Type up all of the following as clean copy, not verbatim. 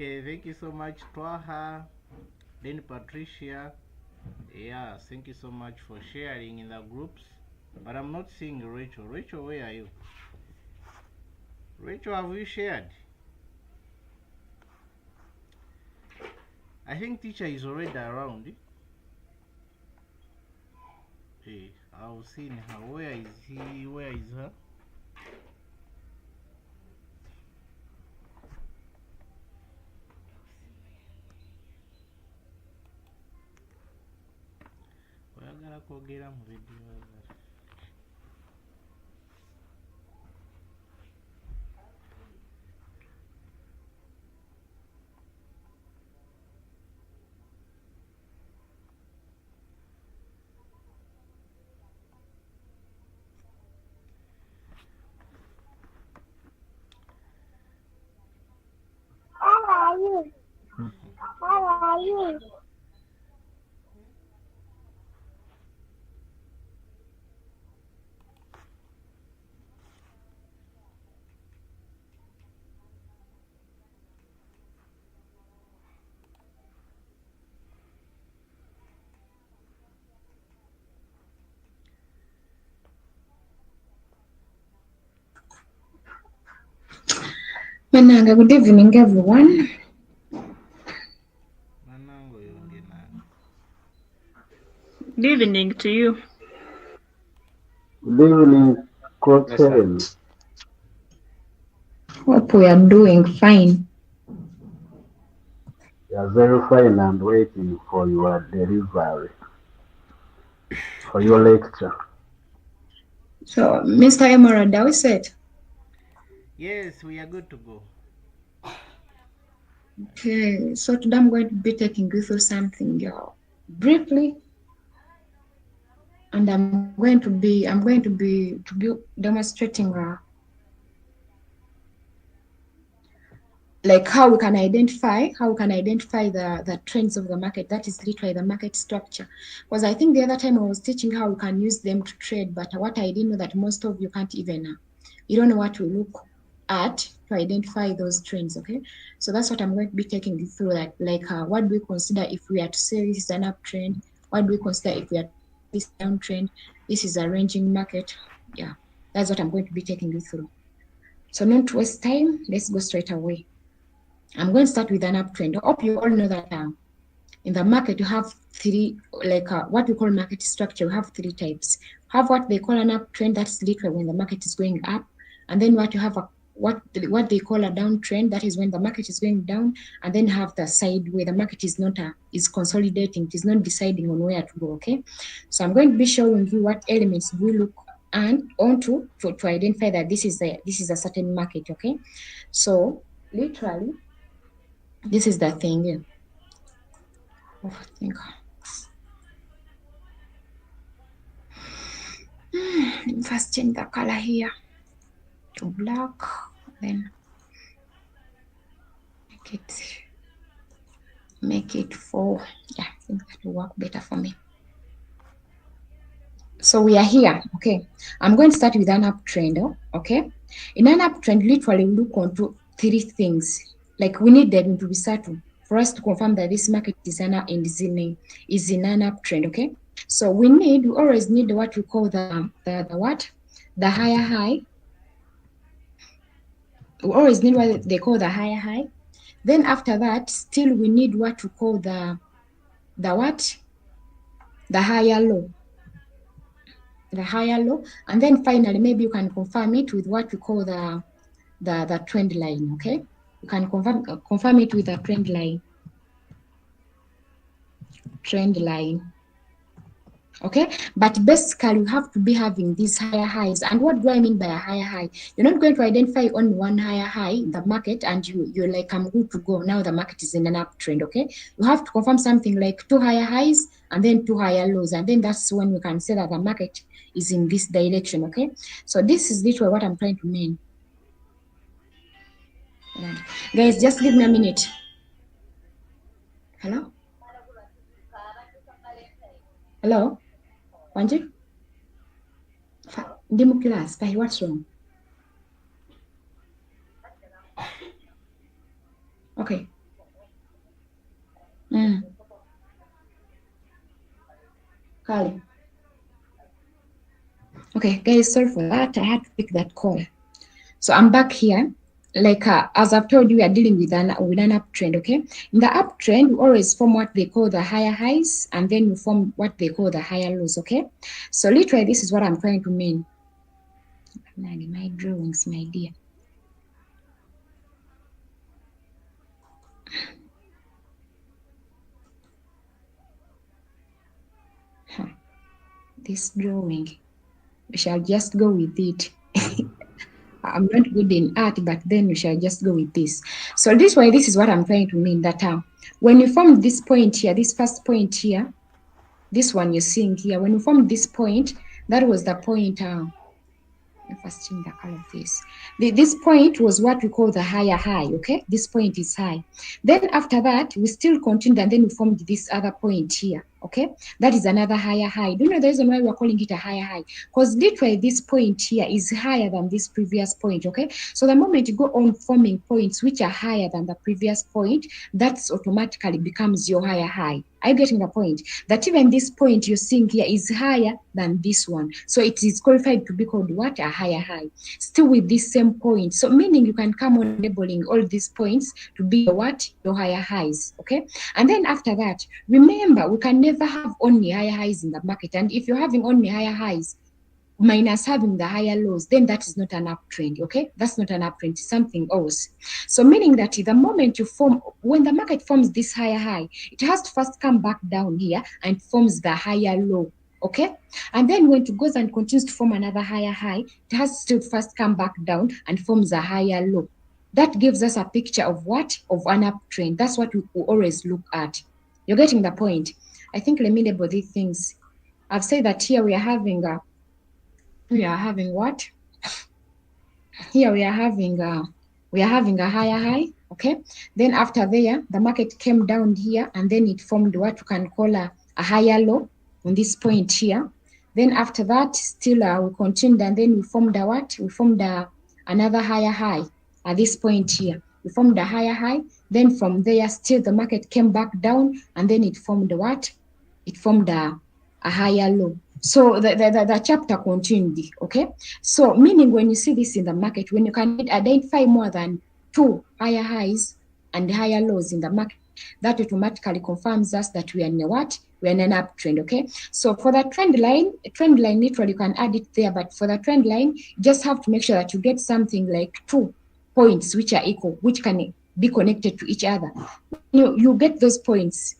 Okay, thank you so much, Twaha, then Patricia. Yeah, thank you so much for sharing in the groups. But I'm not seeing Rachel. Rachel, where are you? Rachel, have you shared? I think teacher is already around. Hey, I've seen her. Where is he? Where is her? Oyagala kwogera mu vidiyo zaffe. How are you? How are you? Mananga, good evening, everyone. Nanango yonge nange. Good evening to you. Good evening, Coach Hellen. Hope we are doing fine. We are very fine and waiting for your delivery, for your lecture. So, Mr. Emerald, are we set? Yes, we are good to go. Okay, so today I'm going to be taking you through something briefly, and I'm going to be demonstrating like how we can identify the trends of the market. That is literally the market structure. Because I think the other time I was teaching how we can use them to trade, but what I didn't know that most of you can't even you don't know what to look at to identify those trends. Okay, so that's what I'm going to be taking you through. That like what do we consider if we are to say this is an uptrend? What do we consider if we are this downtrend? This is a ranging market. Yeah, that's what I'm going to be taking you through. So not to waste time, let's go straight away. I'm going to start with an uptrend. I hope you all know that in the market you have three, like what we call market structure. You have three types. You have what they call an uptrend, that's literally when the market is going up, and then what you have what they call a downtrend, that is when the market is going down, and then have the side where the market is not is consolidating, it is not deciding on where to go. Okay, so I'm going to be showing you what elements we look and onto to identify that this is a certain market. Okay, so literally this is the thing. Oh, I think. Let me first change the color here to black, then make it for, yeah, I think that will work better for me. So we are here, okay. I'm going to start with an uptrend, okay. In an uptrend, literally we look onto three things. Like we need them to be certain for us to confirm that this market is in an uptrend, okay. So we always need what we call the higher high. We always need what they call the higher high. Then after that, still we need what we call the higher low. The higher low, and then finally maybe you can confirm it with what we call the trend line. Okay, you can confirm it with a trend line. Okay, but basically you have to be having these higher highs. And what do I mean by a higher high? You're not going to identify only one higher high in the market and you're like, I'm good to go, now the market is in an uptrend. Okay, you have to confirm something like two higher highs and then two higher lows, and then that's when you can say that the market is in this direction. Okay, so this is literally what I'm trying to mean. Guys, just give me a minute. Hello Wanji, ndimu class, what's wrong? Okay, Kali. Okay, guys, sorry for that. I had to pick that call. So I'm back here. Like as I've told you, we are dealing with an uptrend. Okay, in the uptrend, we always form what they call the higher highs, and then we form what they call the higher lows. Okay, so literally, this is what I'm trying to mean. My drawings, my dear. This drawing, we shall just go with it. I'm not good in art, but then we shall just go with this. So this way, this is what I'm trying to mean, that when you form this point here, this first point here, this one you're seeing here, when you form this point, that was the point, first change the color of this. This point was what we call the higher high, okay? This point is high. Then after that, we still continued, and then we formed this other point here, okay? That is another higher high. Do you know the reason why we're calling it a higher high? Because literally this point here is higher than this previous point, okay? So the moment you go on forming points which are higher than the previous point, that automatically becomes your higher high. Are you getting the point? That even this point you're seeing here is higher than this one. So it is qualified to be called what? A higher high. Still with this same point. So meaning you can come on labeling all these points to be your what? Your higher highs. Okay. And then after that, remember, we can never have only higher highs in the market. And if you're having only higher highs, minus having the higher lows, then that is not an uptrend, okay? That's not an uptrend, it's something else. So meaning that the moment you form, when the market forms this higher high, it has to first come back down here and forms the higher low, okay? And then when it goes and continues to form another higher high, it has to first come back down and forms a higher low. That gives us a picture of what? Of an uptrend. That's what we always look at. You're getting the point? I think let me label these things. I've said that here we are having a what? Here we are having a higher high, okay? Then after there, the market came down here and then it formed what you can call a higher low on this point here. Then after that, still we continued and then we formed a what? We formed another higher high at this point here. We formed a higher high. Then from there, still the market came back down and then it formed what? It formed a higher low. So the chapter continued, okay? So meaning when you see this in the market, when you can identify more than 2 higher highs and higher lows in the market, that automatically confirms us that we are in a what? We're in an uptrend, okay? So for the trend line literally you can add it there, but for the trend line, you just have to make sure that you get something like 2 points which are equal, which can be connected to each other. You get those points,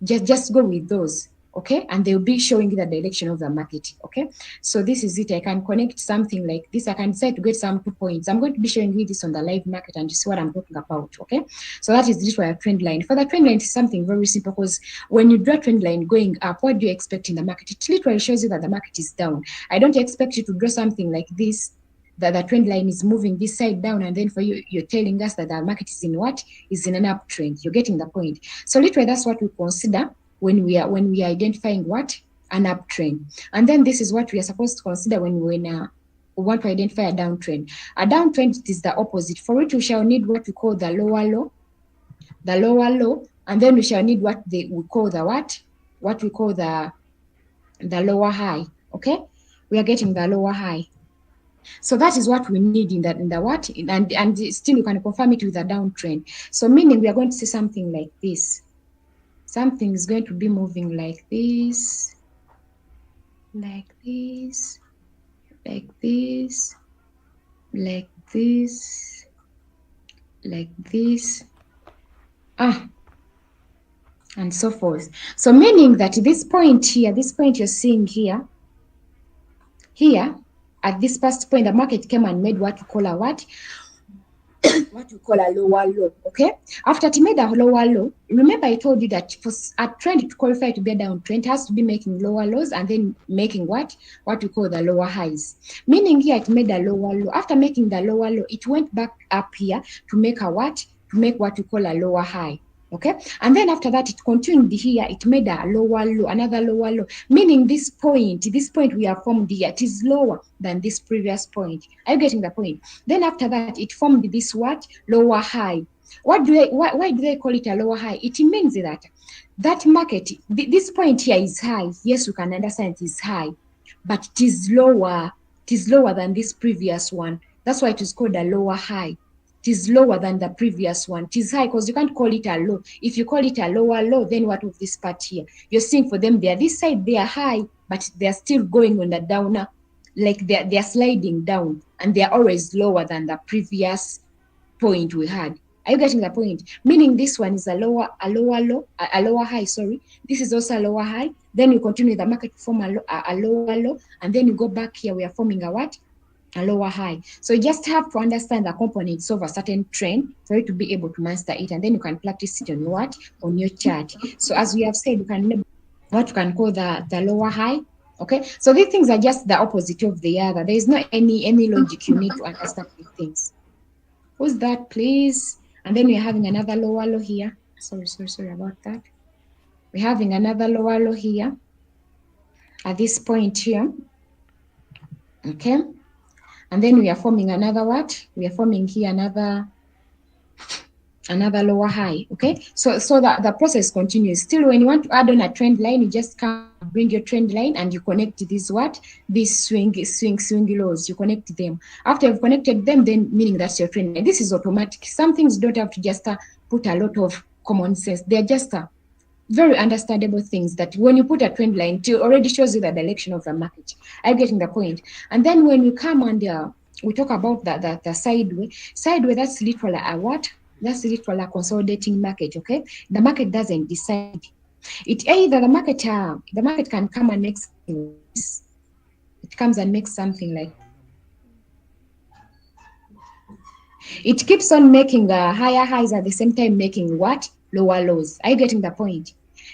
just go with those. Okay, and they'll be showing the direction of the market. Okay, so this is it. I can connect something like this. I can decide to get some 2 points. I'm going to be showing you this on the live market and you see what I'm talking about. Okay, so that is literally a trend line. For the trend line, it's something very simple because when you draw a trend line going up, what do you expect in the market? It literally shows you that the market is down. I don't expect you to draw something like this, that the trend line is moving this side down, and then for you, you're telling us that the market is in what? Is in an uptrend. You're getting the point. So literally, that's what we consider when we are identifying what? An uptrend. And then this is what we are supposed to consider when we want to identify a downtrend. A downtrend is the opposite. For it, we shall need what we call the lower low, and then we shall need what we call the what? What we call the lower high. Okay, we are getting the lower high. So that is what we need in the what? And still you can confirm it with a downtrend. So meaning we are going to see something like this. Something is going to be moving like this, like this, like this, like this, like this, and so forth. So meaning that this point here, this point you're seeing here, at this first point, the market came and made what you call a what? What we call a lower low, okay? After it made a lower low, remember I told you that for a trend to qualify to be a downtrend, it has to be making lower lows and then making what we call the lower highs. Meaning here it made a lower low. After making the lower low, it went back up here to make a what? To make what we call a lower high. Okay, and then after that it continued here, it made a lower low, another lower low, meaning this point we have formed here, it is lower than this previous point. Are you getting the point? Then after that it formed this what? Lower high. why do they call it a lower high? It means that market, this point here is high. Yes, you can understand it is high, but it is lower than this previous one. That's why it is called a lower high. It is lower than the previous one. It is high because you can't call it a low. If you call it a lower low, then what of this part here? You're seeing for them, they're this side, they are high, but they're still going on the downer, like they're sliding down, and they're always lower than the previous point we had. Are you getting the point? Meaning this one is a lower high, sorry. This is also a lower high. Then you continue the market to form a lower low, and then you go back here, we are forming a what? A lower high. So you just have to understand the components of a certain trend for you to be able to master it, and then you can practice it on what? On your chart. So as we have said, you can what you can call the lower high. Okay, so these things are just the opposite of the other. There is not any logic you need to understand these things. Who's that, please? And then we're having another lower low here. Sorry about that. We're having another lower low here at this point here. Okay, and then we are forming another what? We are forming here another lower high. Okay, so that the process continues. Still, when you want to add on a trend line, you just come bring your trend line and you connect these what? These swing lows. You connect them. After you've connected them, then meaning that's your trend line. This is automatic. Some things don't have to just put a lot of common sense. They're just very understandable things that when you put a trend line, it already shows you the direction of the market. I'm getting the point. And then when you come and we talk about the sideway, that's literally a what? That's literally a consolidating market. Okay, the market doesn't decide. It either the market can come and make this. It comes and makes something like. It keeps on making higher highs at the same time making what? Lower lows. Are you getting the point?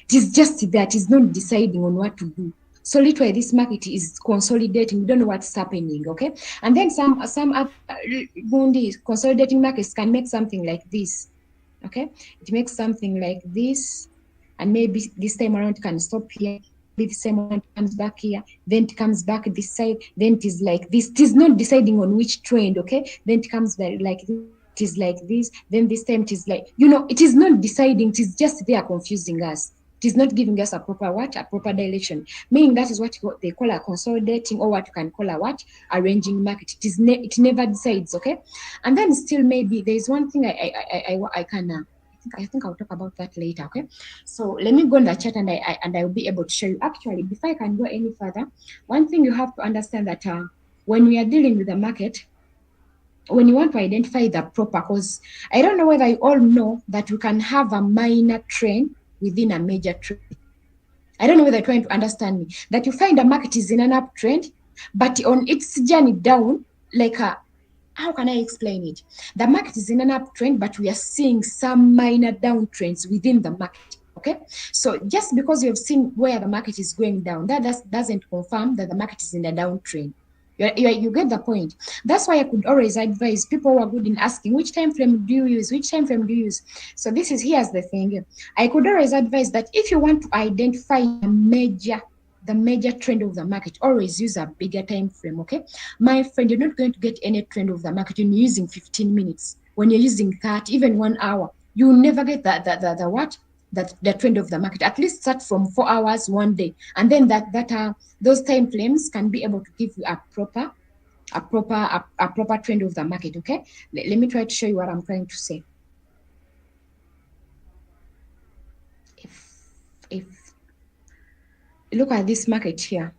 It is just that it's not deciding on what to do. So literally this market is consolidating. We don't know what's happening, okay? And then some consolidating markets can make something like this, okay? It makes something like this, and maybe this time around it can stop here. Maybe the same one comes back here, then it comes back this side, then it is like this. It is not deciding on which trend, okay? Then it comes like this. It is like this, then this time it is like, it is not deciding, it is just there confusing us. It is not giving us a proper direction, meaning that is what they call a consolidating, or what you can call a what? A ranging market. It never decides, okay? And then still maybe there is one thing I think I'll talk about that later, okay? So let me go on the chat and I will be able to show you. Actually, before I can go any further, one thing you have to understand that when we are dealing with the market, when you want to identify the proper, because I don't know whether you all know that you can have a minor trend within a major trend. I don't know whether you're trying to understand me. That you find the market is in an uptrend, but on its journey down, like how can I explain it? The market is in an uptrend, but we are seeing some minor downtrends within the market. Okay, so just because you've seen where the market is going down, that doesn't confirm that the market is in a downtrend. You get the point. That's why I could always advise people who are good in asking, which time frame do you use? Which time frame do you use? So here's the thing. I could always advise that if you want to identify the major trend of the market, always use a bigger time frame, okay? My friend, you're not going to get any trend of the market when you're using 15 minutes. When you're using 30, even 1 hour, you'll never get the what? The trend of the market. At least start from 4 hours one day, and then those time frames can be able to give you a proper trend of the market. Okay, let me try to show you what I'm trying to say. If look at this market here,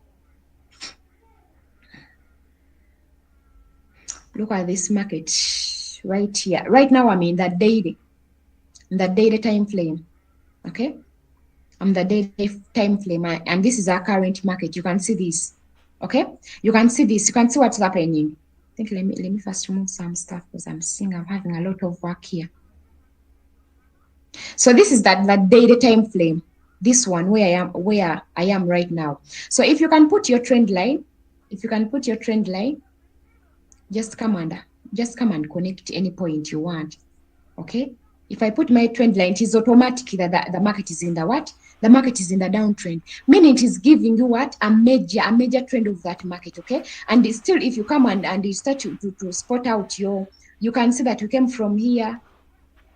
look at this market right here. Right now I'm in the daily time frame. Okay, I'm the daily time frame, and this is our current market. You can see this. Okay, you can see this. You can see what's happening. I think let me first remove some stuff because I'm having a lot of work here. So this is that daily time frame. This one where I am right now. So if you can put your trend line, just come and connect any point you want. Okay. If I put my trend line, it is automatic that the market is in the what? The market is in the downtrend, meaning it is giving you what? A major trend of that market, okay? And still, if you come and you start to spot out you can see that you came from here,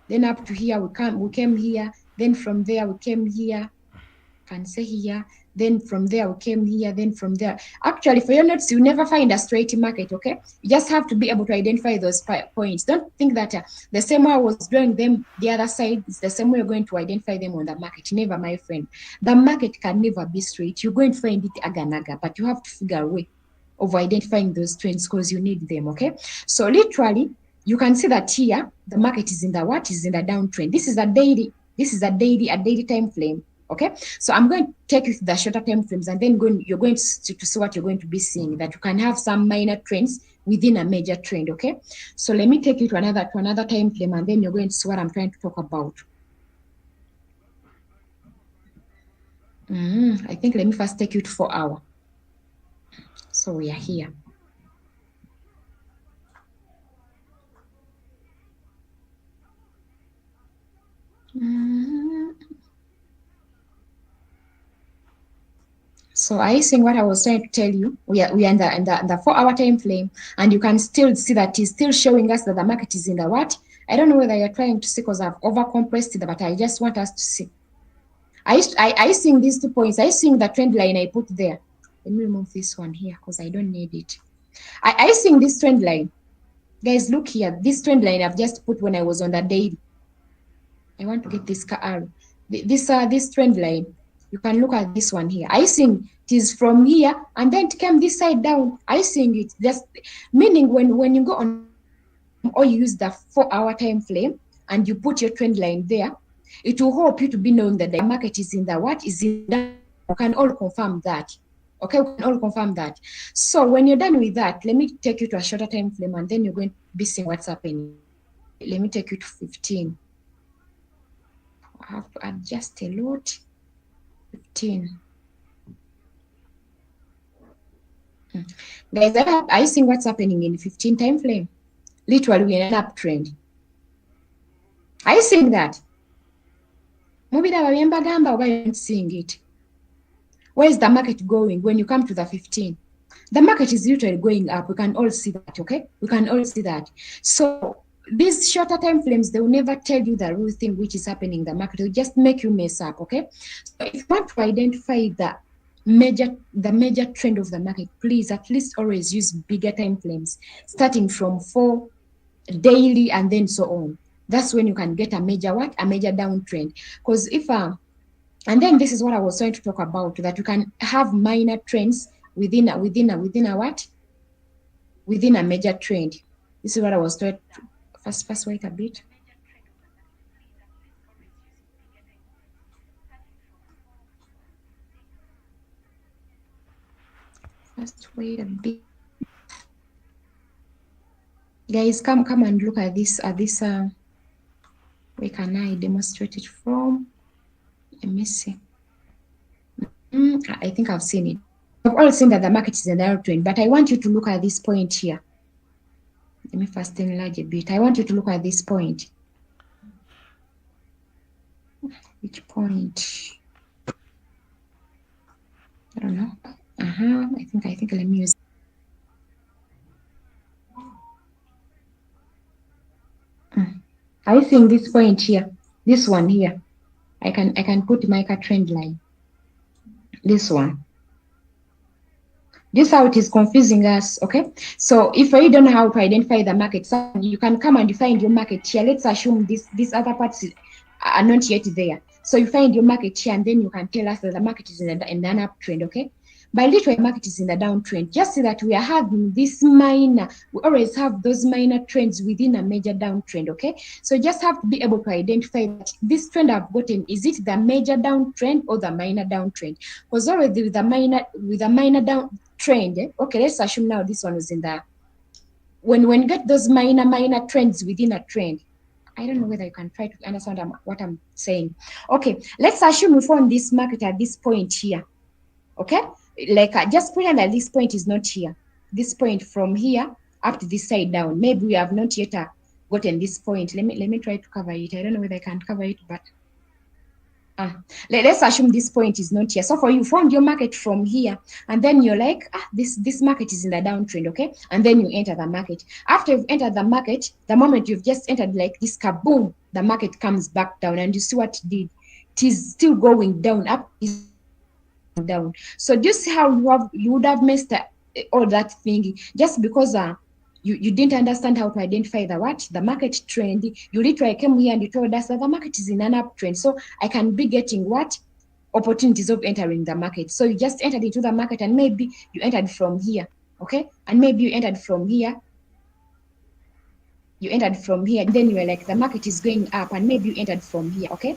then up to here we came here, then from there we came here, can say here, then from there we came here, then from there. Actually, for your notes, you never find a straight market, okay? You just have to be able to identify those points. Don't think that the same way I was drawing them the other side is the same way you're going to identify them on the market. Never, my friend. The market can never be straight. You're going to find it aga-naga, but you have to figure a way of identifying those trends because you need them, okay? So literally, you can see that here, the market is in the what? Is in the downtrend. This is a daily time frame. Okay, so I'm going to take you to the shorter time frames, and then you're going to see what you're going to be seeing, that you can have some minor trends within a major trend. Okay, so let me take you to another time frame, and then you're going to see what I'm trying to talk about. I think let me first take you to 4 hour. So we are here. So I think what I was trying to tell you, we are in the 4 hour time frame, and you can still see that it's still showing us that the market is in the what? I don't know whether you're trying to see because I've overcompressed it, but I just want us to see. I seeing these 2 points. I seeing the trend line I put there. Let me remove this one here because I don't need it. I seeing this trend line. Guys, look here. This trend line I've just put when I was on the daily. I want to get this arrow. This trend line. You can look at this one here. I think it is from here, and then it came this side down. I think it's just meaning when you go on or you use the 4 hour time frame and you put your trend line there, it will help you to be known that the market is in the what is in that. You can all confirm that. Okay, we can all confirm that. So when you're done with that, let me take you to a shorter time frame, and then you're going to be seeing what's happening. Let me take you to 15. I have to adjust a lot. 15. Guys, I see what's happening in 15 time frame. Literally, we're in an uptrend. I seeing that. Maybe I'm seeing it. Where is the market going when you come to the 15? The market is literally going up. We can all see that, okay? We can all see that. So these shorter time frames, they will never tell you the real thing which is happening in the market. They'll just make you mess up, okay? So if you want to identify the major trend of the market, please at least always use bigger time frames, starting from 4 daily and then so on. That's when you can get a major what? A major downtrend. Because if and then this is what I was trying to talk about, that you can have minor trends within a what? Within a major trend. This is what I was trying to first wait a bit. Just wait a bit. Guys, come and look at this. Where can I demonstrate it from? Let me see. I think I've seen it. I've all seen that the market is in the downtrend, but I want you to look at this point here. Let me first enlarge a bit. I want you to look at this point. Which point? I don't know. I think let me use. I think this point here, this one here, I can put my trend line. This one. This how it is confusing us, okay? So if you don't know how to identify the market, you can come and find your market here. Let's assume these other parts are not yet there. So you find your market here, and then you can tell us that the market is in an uptrend, okay? But literally, market is in the downtrend. Just see that we are having this minor, we always have those minor trends within a major downtrend, okay? So you just have to be able to identify that this trend I've gotten, is it the major downtrend or the minor downtrend? Because already with a minor downtrend, okay, let's assume now this one was in the, when you get those minor trends within a trend, I don't know whether you can try to understand what I'm saying. Okay, let's assume we found this market at this point here, okay? Like just pretend that this point is not here. This point from here up to this side down. Maybe we have not yet gotten this point. Let me try to cover it. I don't know whether I can cover it, but let's assume this point is not here. So for you, found your market from here, and then you're like, this market is in the downtrend, okay? And then you enter the market. After you've entered the market, the moment you've just entered, like this kaboom, the market comes back down, and you see what it did. It is still going down, up is down. So do you see how you would have missed all that thing just because you didn't understand how to identify the market trend. You literally came here and you told us that the market is in an uptrend, so I can be getting opportunities of entering the market. So you just entered into the market, and maybe you entered from here, okay, and maybe you entered from here. You entered from here, and then you were like, the market is going up, and maybe you entered from here, okay.